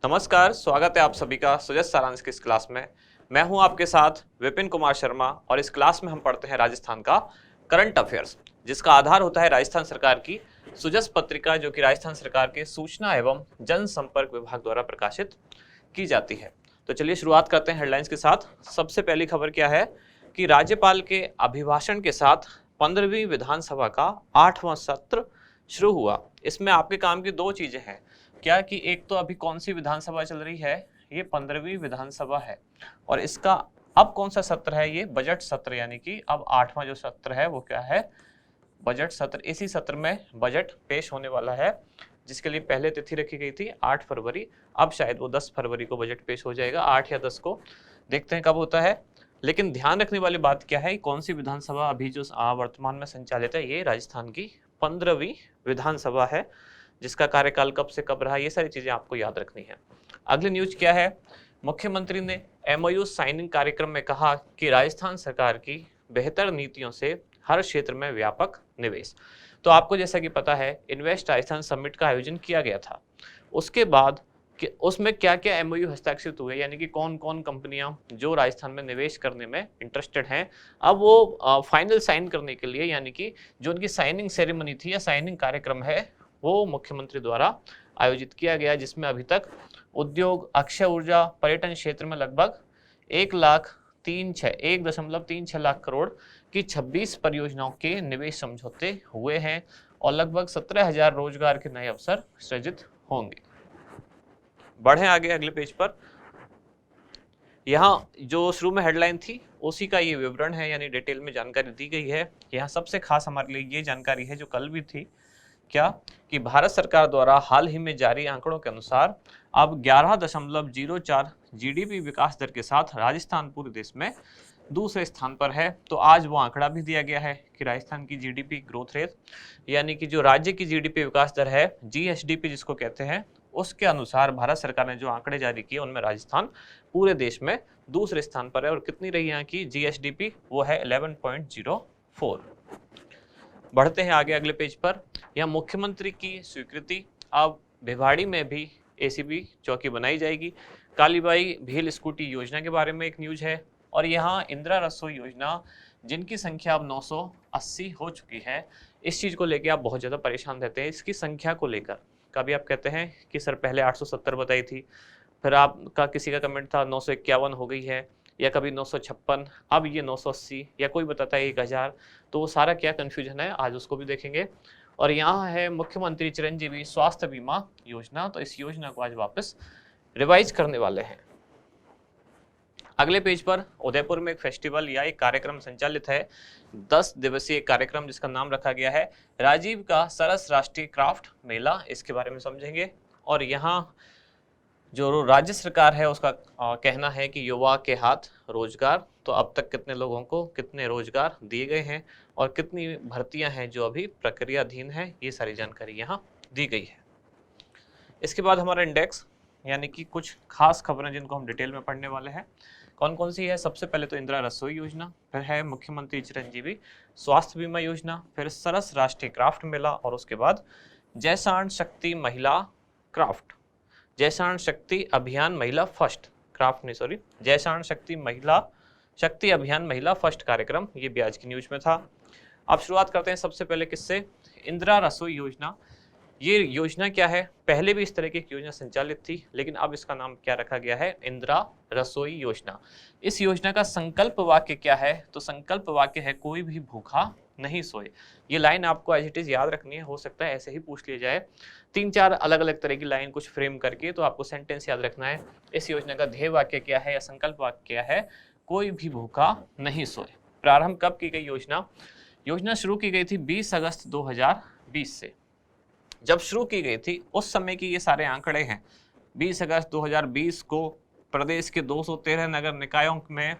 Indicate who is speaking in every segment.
Speaker 1: नमस्कार, स्वागत है आप सभी का सुजस सारांश की इस क्लास में। मैं हूं आपके साथ विपिन कुमार शर्मा और इस क्लास में हम पढ़ते हैं राजस्थान का करंट अफेयर्स, जिसका आधार होता है राजस्थान सरकार की सुजस पत्रिका, जो कि राजस्थान सरकार के सूचना एवं जनसंपर्क विभाग द्वारा प्रकाशित की जाती है। तो चलिए शुरुआत करते हैं हेडलाइंस के साथ। सबसे पहली खबर क्या है कि राज्यपाल के अभिभाषण के साथ 15वीं विधानसभा का 8वां सत्र शुरू हुआ। इसमें आपके काम की दो चीजें हैं, क्या कि एक तो अभी कौन सी विधानसभा चल रही है, ये 15वीं विधानसभा है, और इसका अब कौन सा सत्र है, ये बजट सत्र, यानी कि अब 8वां जो सत्र है वो क्या है, बजट सत्र। इसी सत्र में बजट पेश होने वाला है, जिसके लिए पहले तिथि रखी गई थी 8 फरवरी, अब शायद वो 10 फरवरी को बजट पेश हो जाएगा, 8 या 10 को, देखते हैं कब होता है। लेकिन ध्यान रखने वाली बात क्या है, कौन सी विधानसभा अभी जो वर्तमान में संचालित है, ये राजस्थान की 15वीं विधानसभा है, जिसका कार्यकाल कब से कब रहा, ये सारी चीजें आपको याद रखनी है। अगली न्यूज क्या है, मुख्यमंत्री ने एमओयू साइनिंग कार्यक्रम में कहा कि राजस्थान सरकार की बेहतर नीतियों से हर क्षेत्र में व्यापक निवेश। तो आपको जैसा कि पता है, इन्वेस्ट राजस्थान समिट का आयोजन किया गया था। उसके बाद कि उसमें क्या क्या एमओयू हस्ताक्षरित हुए, यानी कि कौन कौन कंपनियां जो राजस्थान में निवेश करने में इंटरेस्टेड हैं, अब वो फाइनल साइन करने के लिए, यानी कि जो उनकी साइनिंग सेरेमनी थी या साइनिंग कार्यक्रम है, वो मुख्यमंत्री द्वारा आयोजित किया गया, जिसमें अभी तक उद्योग, अक्षय ऊर्जा, पर्यटन क्षेत्र में लगभग 1.36 लाख करोड़ की 26 परियोजनाओं के निवेश समझौते हुए हैं और लगभग 17,000 रोजगार के नए अवसर सृजित होंगे। बढ़े आगे अगले पेज पर। यहाँ जो शुरू में हेडलाइन थी उसी का ये विवरण है, यानी डिटेल में जानकारी दी गई है। यहाँ सबसे खास हमारे लिए ये जानकारी है जो कल भी थी, क्या कि भारत सरकार द्वारा हाल ही में जारी आंकड़ों के अनुसार अब 11.04 जीडीपी विकास दर के साथ राजस्थान पूरे देश में दूसरे स्थान पर है। तो आज वो आंकड़ा भी दिया गया है कि राजस्थान की जीडीपी ग्रोथ रेट, यानी कि जो राज्य की जीडीपी विकास दर है, जीएसडीपी जिसको कहते हैं, उसके अनुसार भारत सरकार ने जो आंकड़े जारी किए उनमें राजस्थान पूरे देश में दूसरे स्थान पर है। और कितनी रही यहाँ की जीएसडीपी, वो है 11.04। बढ़ते हैं आगे अगले पेज पर। यहाँ मुख्यमंत्री की स्वीकृति, अब भिवाड़ी में भी एसीबी चौकी बनाई जाएगी। कालीबाई भेल स्कूटी योजना के बारे में एक न्यूज है। और यहाँ इंदिरा रसोई योजना, जिनकी संख्या अब 980 हो चुकी है, इस चीज को लेकर आप बहुत ज्यादा परेशान रहते हैं, इसकी संख्या को लेकर। कभी आप कहते हैं कि सर पहले 870 बताई थी, फिर आपका किसी का कमेंट था 951 हो गई है, या कभी 956, अब ये 980, या कोई बताता है 1000। तो वो सारा क्या कंफ्यूजन है, आज उसको भी देखेंगे। और यहाँ है मुख्यमंत्री चिरंजीवी स्वास्थ्य बीमा योजना, तो इस योजना को आज वापस रिवाइज करने वाले हैं। अगले पेज पर उदयपुर में एक फेस्टिवल या एक कार्यक्रम संचालित है, 10 दिवसीय कार्यक्रम, जिसका नाम रखा गया है राजीव का सरस राष्ट्रीय क्राफ्ट मेला। इसके बारे में समझेंगे। और यहाँ जो राज्य सरकार है उसका कहना है कि युवा के हाथ रोजगार, तो अब तक कितने लोगों को कितने रोजगार दिए गए हैं और कितनी भर्तियां हैं जो अभी प्रक्रियाधीन है, ये सारी जानकारी यहाँ दी गई है। इसके बाद हमारा इंडेक्स, यानी कि कुछ खास खबरें जिनको हम डिटेल में पढ़ने वाले हैं। कौन कौन सी है, सबसे पहले तो इंदिरा रसोई योजना, फिर है मुख्यमंत्री चिरंजीवी स्वास्थ्य बीमा योजना, फिर सरस राष्ट्रीय क्राफ्ट मेला, और उसके बाद जैसाण शक्ति महिला क्राफ्ट, जैसाण शक्ति अभियान महिला फर्स्ट क्राफ्ट नहीं सॉरी जैसाण शक्ति अभियान महिला फर्स्ट कार्यक्रम, ये भी आज की न्यूज में था। अब शुरुआत करते हैं सबसे पहले किससे, इंदिरा रसोई योजना। ये योजना क्या है, पहले भी इस तरह की एक योजना संचालित थी, लेकिन अब इसका नाम क्या रखा गया है, इंदिरा रसोई योजना। इस योजना का संकल्प वाक्य क्या है, तो संकल्प वाक्य है कोई भी भूखा नहीं सोए। ये लाइन आपको एज इट इज याद रखनी है, हो सकता है ऐसे ही पूछ लिया जाए 3-4 अलग अलग तरह की लाइन कुछ फ्रेम करके, तो आपको सेंटेंस याद रखना है। इस योजना का ध्येय वाक्य क्या है या संकल्प वाक्य क्या है, कोई भी भूखा नहीं सोए। प्रारंभ कब की गई योजना शुरू की गई थी 20 अगस्त 2020 से। जब शुरू की गई थी उस समय की ये सारे आंकड़े हैं। 20 अगस्त 2020 को प्रदेश के 213 नगर निकायों में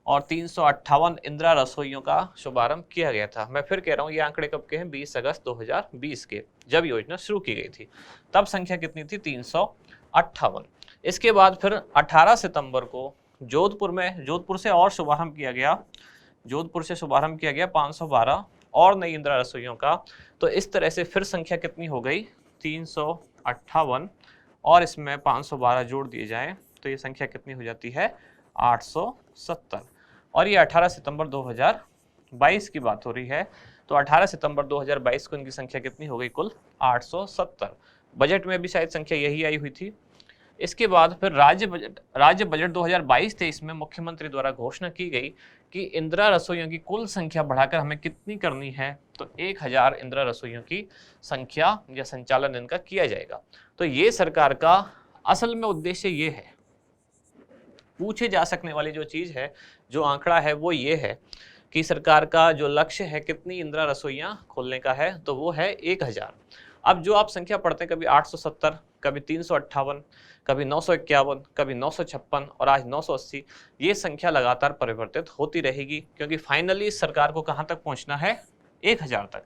Speaker 1: और 358 इंदिरा रसोइयों का शुभारंभ किया गया था। मैं फिर कह रहा हूँ, ये आंकड़े कब के हैं, 20 अगस्त 2020 के, जब योजना शुरू की गई थी। तब संख्या कितनी थी, 358। इसके बाद फिर 18 सितंबर को जोधपुर से और शुभारंभ किया गया, 512 और नई इंदिरा रसोइयों का। तो इस तरह से फिर संख्या कितनी हो गई, 358 और इसमें 512 जोड़ दिए जाएं तो ये संख्या कितनी हो जाती है 870। और ये 18 सितंबर 2022 की बात हो रही है, तो 18 सितंबर 2022 को इनकी संख्या कितनी हो गई कुल 870। बजट में भी शायद संख्या यही आई हुई थी। इसके बाद फिर राज्य बजट 2022-23 में मुख्यमंत्री द्वारा घोषणा की गई कि इंदिरा रसोइयों की कुल संख्या बढ़ाकर हमें कितनी करनी है, तो 1000 इंदिरा रसोइयों की संख्या या संचालन इनका किया जाएगा। तो ये सरकार का असल में उद्देश्य ये है। पूछे जा सकने वाली जो चीज है, जो आंकड़ा है, वो ये है कि सरकार का जो लक्ष्य है कितनी इंदिरा रसोइयां खोलने का है, तो वो है 1000। अब जो आप संख्या पढ़ते हैं, कभी 870, कभी 358, कभी 951, कभी 956 और आज 980, ये संख्या लगातार परिवर्तित होती रहेगी, क्योंकि फाइनली सरकार को कहां तक पहुंचना है 1000 तक।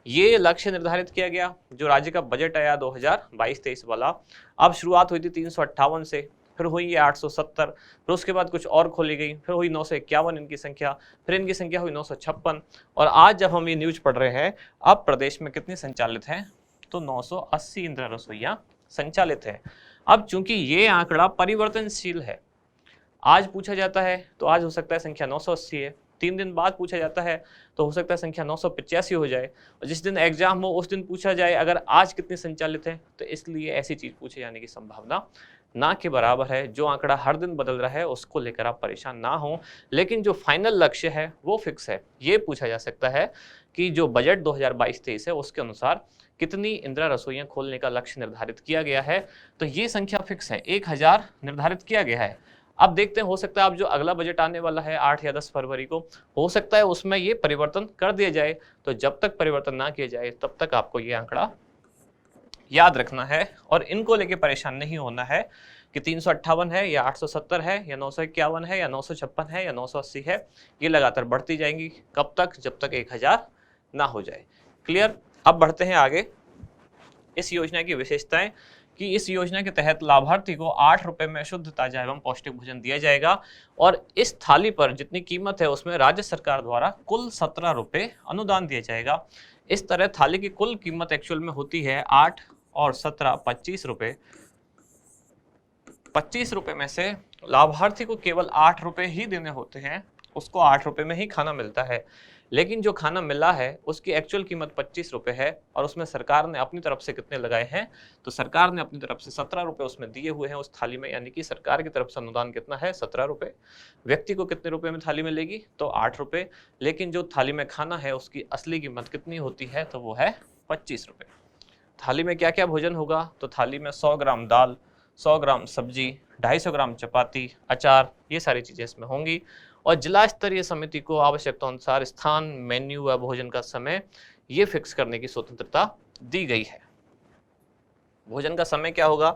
Speaker 1: ये लक्ष्य निर्धारित किया गया। जो राज्य का बजट आया 2022-23 वाला, अब शुरुआत हुई थी 358 से, फिर हुई ये 870, फिर उसके बाद कुछ और खोली गई, फिर हुई 951 इनकी संख्या, फिर इनकी संख्या हुई 956, और आज जब हम ये न्यूज पढ़ रहे हैं, अब प्रदेश में कितनी संचालित है, तो 980 इंदिरा रसोइयां संचालित है। अब चूंकि ये आंकड़ा परिवर्तनशील है, आज पूछा जाता है तो आज हो सकता है संख्या 980 है, 3 दिन बाद पूछा जाता है तो हो सकता है संख्या 985 हो जाए, और जिस दिन एग्जाम हो उस दिन पूछा जाए अगर आज कितनी संचालित है, तो इसलिए ऐसी चीज पूछे जाने की संभावना ना के बराबर है। जो आंकड़ा हर दिन बदल रहा है उसको लेकर आप परेशान ना हो, लेकिन जो फाइनल लक्ष्य है वो फिक्स है। ये पूछा जा सकता है कि जो बजट 2022-23 है उसके अनुसार कितनी इंदिरा रसोइयां खोलने का लक्ष्य निर्धारित किया गया है, तो ये संख्या फिक्स है, 1000 निर्धारित किया गया है। अब देखते हैं, हो सकता है अब जो अगला बजट आने वाला है 8 या 10 फरवरी को, हो सकता है उसमें ये परिवर्तन कर दिया जाए। तो जब तक परिवर्तन ना किया जाए तब तक आपको ये आंकड़ा याद रखना है और इनको लेके परेशान नहीं होना है कि 358 है या 870 है या 951 है या 956 है या 980 है। ये लगातार बढ़ती जाएंगी, कब तक, जब तक 1000 ना हो जाए। क्लियर। अब बढ़ते हैं आगे। इस योजना की विशेषताएं कि इस योजना के तहत लाभार्थी को 8 रुपए में शुद्ध, ताजा एवं पौष्टिक भोजन दिया जाएगा, और इस थाली पर जितनी कीमत है उसमें राज्य सरकार द्वारा कुल 17 रुपए अनुदान दिया जाएगा। इस तरह थाली की कुल कीमत एक्चुअल में होती है 8 और 17 25 रुपए। 25 रुपए में से लाभार्थी को केवल 8 रुपए ही देने होते हैं, उसको 8 रुपए में ही खाना मिलता है। लेकिन जो खाना मिला है उसकी एक्चुअल कीमत 25 रुपए है, और उसमें सरकार ने अपनी तरफ से कितने लगाए हैं, तो सरकार ने अपनी तरफ से 17 रुपए उसमें दिए हुए हैं उस थाली में, यानी कि सरकार की तरफ से अनुदान कितना है 17 रुपए। व्यक्ति को कितने रुपए में थाली मिलेगी, तो 8 रुपए। लेकिन जो थाली में खाना है उसकी असली कीमत कितनी होती है, तो वो है 25 रुपए। थाली में क्या क्या भोजन होगा, तो थाली में 100 ग्राम दाल, 100 ग्राम सब्जी, 250 ग्राम चपाती, अचार, ये सारी चीजें इसमें होंगी। और जिला स्तरीय समिति को आवश्यकता अनुसार स्थान, मेन्यू व भोजन का समय ये फिक्स करने की स्वतंत्रता दी गई है। भोजन का समय क्या होगा,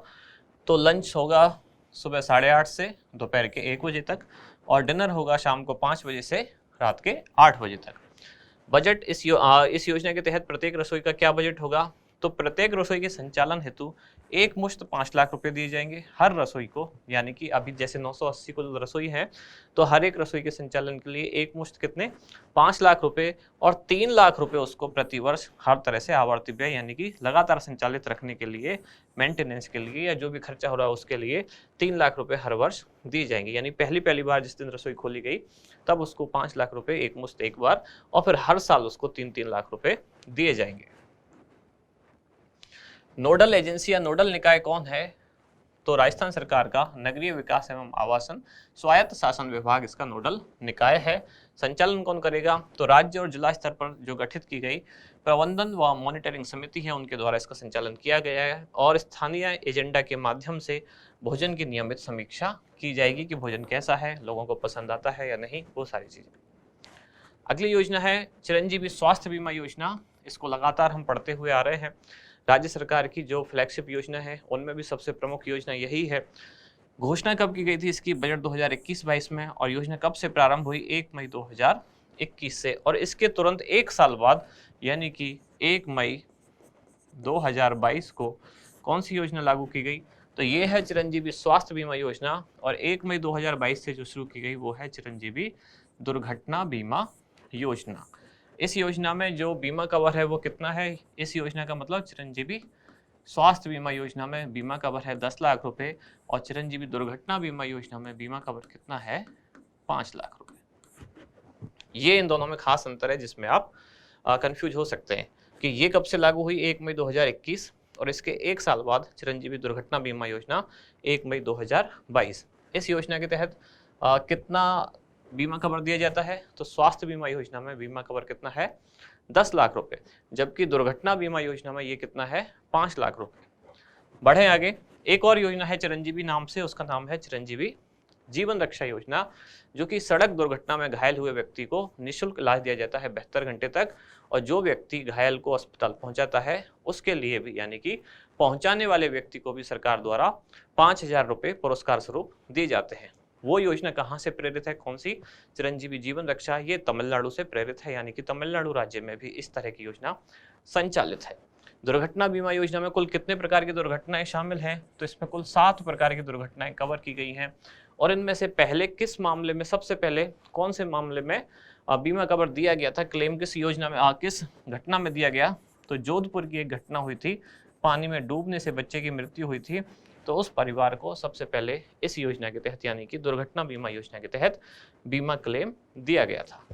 Speaker 1: तो लंच होगा सुबह 8:30 से दोपहर के 1 बजे तक, और डिनर होगा शाम को 5 बजे से रात के 8 बजे तक। बजट इस योजना के तहत प्रत्येक रसोई का क्या बजट होगा, तो प्रत्येक रसोई के संचालन हेतु एक मुश्त 5 लाख रुपए दिए जाएंगे हर रसोई को। यानी कि अभी जैसे 980 कुल रसोई है, तो हर एक रसोई के संचालन के लिए एक मुश्त कितने 5 लाख रुपए, और 3 लाख रुपए उसको प्रति वर्ष हर तरह से आवर्ती व्यय, यानी कि लगातार संचालित रखने के लिए, मेंटेनेंस के लिए, या जो भी खर्चा हो रहा है उसके लिए 3 लाख रुपए हर वर्ष दिए जाएंगे। यानी पहली बार जिस दिन रसोई खोली गई तब उसको 5 लाख रुपए एक मुश्त एक बार, और फिर हर साल उसको 3-3 लाख रुपए दिए जाएंगे। नोडल एजेंसी या नोडल निकाय कौन है, तो राजस्थान सरकार का नगरीय विकास एवं आवासन स्वायत्त शासन विभाग इसका नोडल निकाय है। संचालन कौन करेगा, तो राज्य और जिला स्तर पर जो गठित की गई प्रबंधन व मॉनिटरिंग समिति है उनके द्वारा इसका संचालन किया गया है, और स्थानीय एजेंडा के माध्यम से भोजन की नियमित समीक्षा की जाएगी कि भोजन कैसा है, लोगों को पसंद आता है या नहीं, वो सारी चीजें। अगली योजना है चिरंजीवी स्वास्थ्य बीमा योजना। इसको लगातार हम पढ़ते हुए आ रहे हैं। राज्य सरकार की जो फ्लैगशिप योजना है उनमें भी सबसे प्रमुख योजना यही है। घोषणा कब की गई थी इसकी, बजट 2021-22 में, और योजना कब से प्रारंभ हुई, 1 मई 2021 से, और इसके तुरंत 1 साल बाद यानी कि 1 मई 2022 को कौन सी योजना लागू की गई, तो ये है चिरंजीवी स्वास्थ्य बीमा योजना। और 1 मई 2022 से जो शुरू की गई वो है चिरंजीवी दुर्घटना बीमा योजना। इस योजना में जो बीमा कवर है वो कितना है, इस योजना का मतलब चिरंजीवी स्वास्थ्य बीमा योजना में बीमा कवर है 10 लाख रुपए और चिरंजीवी दुर्घटना बीमा योजना में बीमा कवर कितना है 5 लाख रुपए। ये इन दोनों में खास अंतर है जिसमें आप कंफ्यूज हो सकते हैं कि ये कब से लागू हुई 1 मई 2021 और इसके एक साल बाद चिरंजीवी दुर्घटना बीमा योजना 1 मई 2022। इस योजना के तहत कितना बीमा कवर दिया जाता है? तो स्वास्थ्य बीमा योजना में बीमा कवर कितना है 10 लाख रुपए, जबकि दुर्घटना बीमा योजना में ये कितना है 5 लाख रुपए। बढ़े आगे, एक और योजना है चिरंजीवी नाम से, उसका नाम है चिरंजीवी जीवन रक्षा योजना, जो कि सड़क दुर्घटना में घायल हुए व्यक्ति को निःशुल्क इलाज दिया जाता है 72 घंटे तक, और जो व्यक्ति घायल को अस्पताल पहुंचाता है उसके लिए भी, यानी कि पहुंचाने वाले व्यक्ति को भी सरकार द्वारा 5,000 रुपये पुरस्कार स्वरूप दिए जाते हैं। वो योजना कहाँ से प्रेरित है? कौन सी? चिरंजीवी जीवन रक्षा। ये तमिलनाडु से प्रेरित है, यानी कि तमिलनाडु राज्य में भी इस तरह की योजना संचालित है। दुर्घटना बीमा योजना में कुल कितने प्रकार की दुर्घटनाएं शामिल हैं? तो इसमें कुल 7 प्रकार की दुर्घटनाएं कवर की गई हैं। और इनमें से पहले किस मामले में, सबसे पहले कौन से मामले में बीमा कवर दिया गया था? क्लेम किस योजना में, किस घटना में दिया गया? तो जोधपुर की एक घटना हुई थी, पानी में डूबने से बच्चे की मृत्यु हुई थी, तो उस परिवार को सबसे पहले इस योजना के तहत, यानी कि दुर्घटना बीमा योजना के तहत बीमा क्लेम दिया गया था।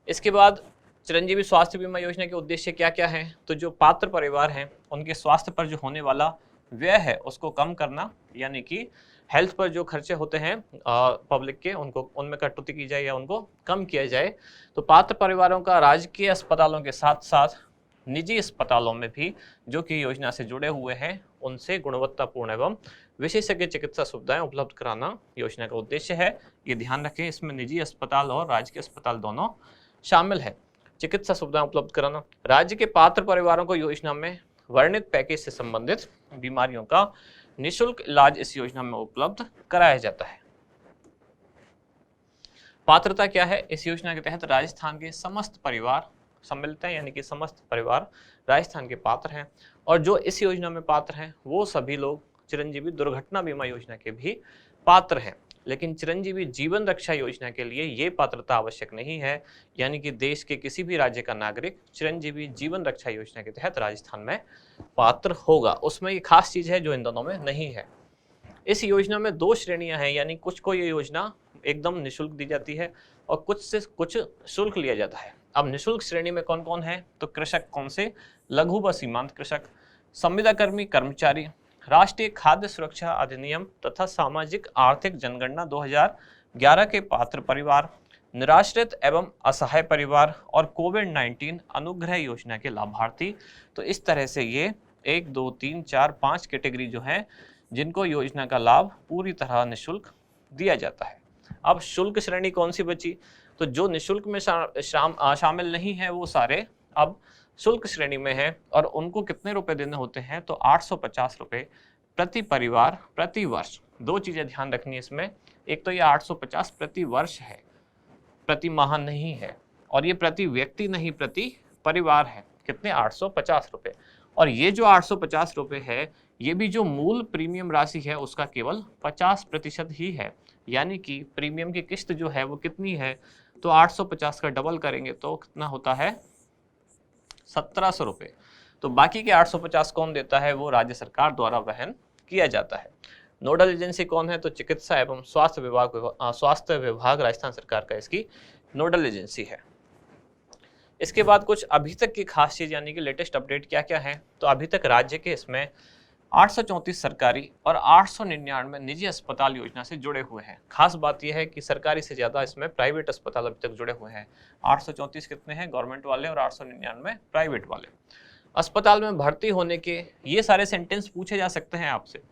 Speaker 1: इसके बाद चिरंजीवी स्वास्थ्य बीमा योजना के उद्देश्य क्या क्या हैं? तो जो पात्र परिवार हैं उनके स्वास्थ्य पर जो होने वाला व्यय है उसको कम करना, यानी कि हेल्थ पर जो खर्चे होते हैं पब्लिक के, उनको उनमें कटौती की जाए या उनको कम किया जाए। तो पात्र परिवारों का राजकीय अस्पतालों के साथ साथ निजी अस्पतालों में भी जो कि योजना से जुड़े हुए हैं उनसे गुणवत्तापूर्ण एवं विशेषज्ञ चिकित्सा सुविधाएं उपलब्ध कराना योजना का उद्देश्य है। ये ध्यान रखें, इसमें निजी अस्पताल और राजकीय अस्पताल दोनों शामिल है। चिकित्सा सुविधाएं उपलब्ध कराना, राज्य के पात्र परिवारों को योजना में वर्णित पैकेज से संबंधित बीमारियों का निःशुल्क इलाज इस योजना में उपलब्ध कराया जाता है। पात्रता क्या है? इस योजना के तहत राजस्थान के समस्त परिवार सम्मिलित हैं, यानी कि समस्त परिवार राजस्थान के पात्र हैं, और जो इस योजना में पात्र हैं वो सभी लोग चिरंजीवी दुर्घटना बीमा योजना के भी पात्र हैं। लेकिन चिरंजीवी जीवन रक्षा योजना के लिए ये पात्रता आवश्यक नहीं है, यानी कि देश के किसी भी राज्य का नागरिक चिरंजीवी जीवन रक्षा योजना के तहत राजस्थान में पात्र होगा। उसमें ये खास चीज है जो इन दोनों में नहीं है। इस योजना में 2 श्रेणियां हैं, यानी कुछ को ये योजना एकदम निःशुल्क दी जाती है और कुछ से कुछ शुल्क लिया जाता है। अब निःशुल्क श्रेणी में कौन कौन है? तो कृषक, कौन से? लघु व सीमांत कृषक, संविदा कर्मी कर्मचारी, राष्ट्रीय खाद्य सुरक्षा अधिनियम तथा सामाजिक आर्थिक जनगणना 2011 के पात्र परिवार, निराश्रित एवं असहाय परिवार और कोविड-19 अनुग्रह योजना के लाभार्थी। तो इस तरह से ये 1, 2, 3, 4, 5 कैटेगरी जो हैं जिनको योजना का लाभ पूरी तरह निःशुल्क दिया जाता है। अब शुल्क श्रेणी कौन सी बची? तो जो निःशुल्क में शामिल नहीं है वो सारे अब शुल्क श्रेणी में है, और उनको कितने रुपए देने होते हैं? तो 850 रुपए प्रति परिवार प्रति वर्ष। 2 चीजें ध्यान रखनी है इसमें, एक तो ये 850 प्रति वर्ष है, प्रति माह नहीं है, और ये प्रति व्यक्ति नहीं, प्रति परिवार है। कितने? 850 रुपए। और ये जो 850 रुपए है, ये भी जो मूल प्रीमियम राशि है उसका केवल 50% ही है, यानी कि प्रीमियम की किस्त जो है वो कितनी है? तो 850 का डबल करेंगे तो कितना होता है? 1700 रुपये। तो बाकी के 850 कौन देता है? वो राज्य सरकार द्वारा वहन किया जाता है। नोडल एजेंसी कौन है? तो चिकित्सा एवं स्वास्थ्य विभाग राजस्थान सरकार का इसकी नोडल एजेंसी है। इसके बाद कुछ अभी तक की खास चीज, यानी कि लेटेस्ट अपडेट क्या क्या है? तो अभी तक राज्य के इसमें 834 सरकारी और 899 निजी अस्पताल योजना से जुड़े हुए हैं। खास बात यह है कि सरकारी से ज्यादा इसमें प्राइवेट अस्पताल अभी तक जुड़े हुए हैं। 834 कितने हैं गवर्नमेंट वाले और 899 प्राइवेट वाले। अस्पताल में भर्ती होने के, ये सारे सेंटेंस पूछे जा सकते हैं आपसे।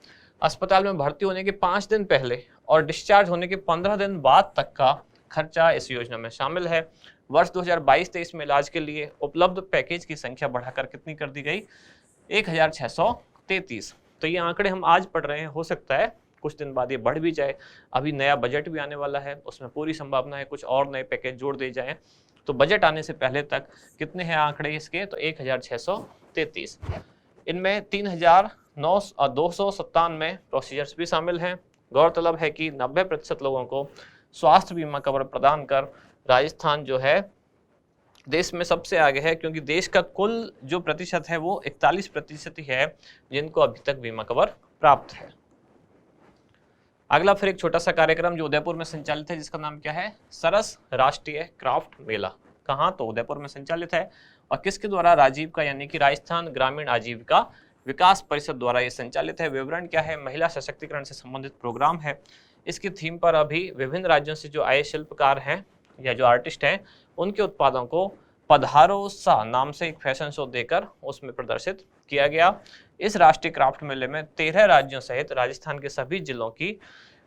Speaker 1: अस्पताल में भर्ती होने के 5 दिन पहले और डिस्चार्ज होने के 15 दिन बाद तक का खर्चा इस योजना में शामिल है। वर्ष 2022-23 में इलाज के लिए उपलब्ध पैकेज की संख्या बढ़ाकर कितनी कर दी गई? 1633। तो ये आंकड़े हम आज पढ़ रहे हैं, हो सकता है कुछ दिन बाद ये बढ़ भी जाए। अभी नया बजट भी आने वाला है, उसमें पूरी संभावना है कुछ और नए पैकेज जोड़ दिए जाएं। तो बजट आने से पहले तक कितने हैं आंकड़े इसके? तो 1633। इनमें 3297 प्रोसीजर्स भी शामिल हैं। गौरतलब है कि 90% लोगों को स्वास्थ्य बीमा कवर प्रदान कर राजस्थान जो है देश में सबसे आगे है, क्योंकि देश का कुल जो प्रतिशत है वो 41% ही है जिनको अभी तक बीमा कवर प्राप्त है। अगला फिर एक छोटा सा कार्यक्रम जो उदयपुर में संचालित है, जिसका नाम क्या है, सरस राष्ट्रीय क्राफ्ट मेला। कहाँ, तो उदयपुर में संचालित है। और किसके द्वारा, राजीव का यानी कि राजस्थान ग्रामीण आजीविका विकास परिषद द्वारा ये संचालित है। विवरण क्या है, महिला सशक्तिकरण से संबंधित प्रोग्राम है। इसकी थीम पर अभी विभिन्न राज्यों से जो आए शिल्पकार हैं या जो आर्टिस्ट हैं, उनके उत्पादों को पधारो सा नाम से एक फैशन शो देकर उसमें प्रदर्शित किया गया। इस राष्ट्रीय क्राफ्ट मेले में 13 राज्यों सहित राजस्थान के सभी जिलों की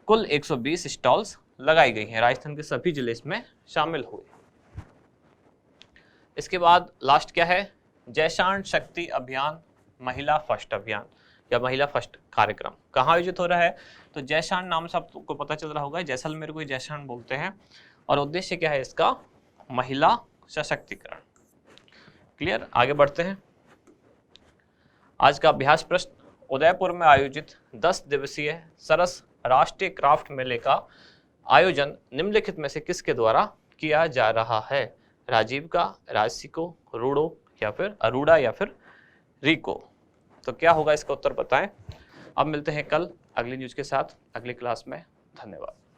Speaker 1: कुल 120 स्टॉल्स लगाई गई हैं। राजस्थान के सभी जिले इसमें शामिल हुए। इसके बाद लास्ट क्या है, जैशान शक्ति अभियान महिला फर्स्ट अभियान या महिला फर्स्ट कार्यक्रम कहाँ आयोजित हो रहा है, तो जैशान नाम से आपको पता चल रहा होगा, जैसलमेर को जैशान बोलते हैं। और उद्देश्य क्या है इसका, महिला सशक्तिकरण। क्लियर, आगे बढ़ते हैं। आज का अभ्यास प्रश्न, उदयपुर में आयोजित 10 दिवसीय सरस राष्ट्रीय क्राफ्ट मेले का आयोजन निम्नलिखित में से किसके द्वारा किया जा रहा है, राजीव का, राजसिको, रूडो या फिर अरूडा या फिर रिको। तो क्या होगा इसका उत्तर बताएं। अब मिलते हैं कल अगली न्यूज के साथ अगली क्लास में। धन्यवाद।